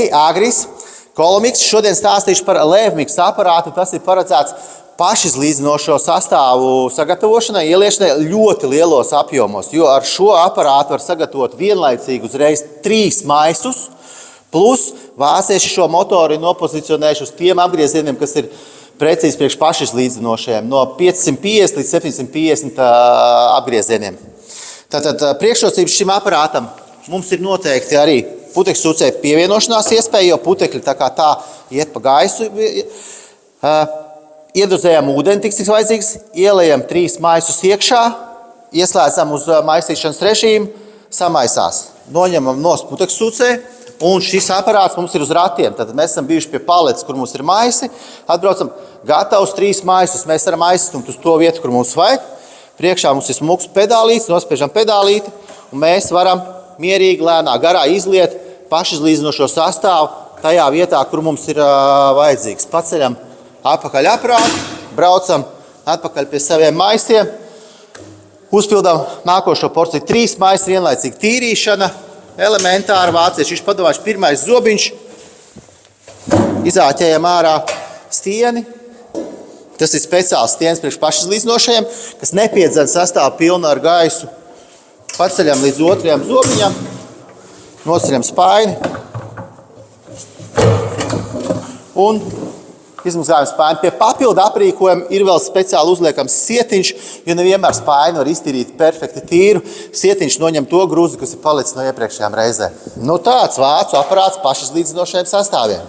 Sveiki, Agris, Kolomiks. Šodien stāstīšu par Levmiks aparātu. Tas ir paredzēts pašizlīdzinošo sastāvu sagatavošanai, ieliešanai ļoti lielos apjomos, jo ar šo aparātu var sagatavot vienlaicīgi uzreiz 3 maisus, plus vācieši šo motoru ir nopozicionējuši uz tiem apgriezieniem, kas ir precīzi priekš pašizlīdzinošajiem, no 550 līdz 750 apgriezieniem. Tātad priekšrocības šim aparātam mums ir noteikti arī putekļu sūcēju pievienošanās iespēja, jo putekļi tā iet pa gaisu. Iedozējam ūdeni, tiks vajadzīgs, ielējam 3 maisus iekšā, ieslēdzam uz maisīšanas režīmu, samaisās. Noņemam nost putekļu sūcēju, un šis aparāts mums ir uz ratiem. Tad mēs esam bijuši pie paletes, kur mums ir maisi, atbraucam gatavus 3 maisus. Mēs varam aizstumt uz to vietu, kur mums vajag. Priekšā mums ir smuks pedālīts, nospiežam pedālīti, un mēs varam mierīgi, lēnā garā izliet pašizlīdzinošo sastāvu tajā vietā, kur mums ir vajadzīgs. Paceļam atpakaļ aparātu, braucam atpakaļ pie saviem maisiem, uzpildām nākošo porciju. 3 maisi vienlaicīgi tīrīšana, elementāra vācieši. Viņš padomājuši pirmais zobiņš, izāķējam ārā stieni. Tas ir speciāls stiens priekš pašizlīdzinošajiem, kas nepiedzen sastāvu pilnu ar gaisu. Paceļam līdz otrajam zobiņam, noceļam spaini un izmazgājam spaini. Pie papildu aprīkojuma ir vēl speciāli uzliekams sietiņš, jo nevienmēr spaini var iztīrīt perfekti tīru. Sietiņš noņem to grūzi, kas ir palicis no iepriekšējām reizēm. Tāds vācu aparāts pašizlīdzinošajiem sastāviem.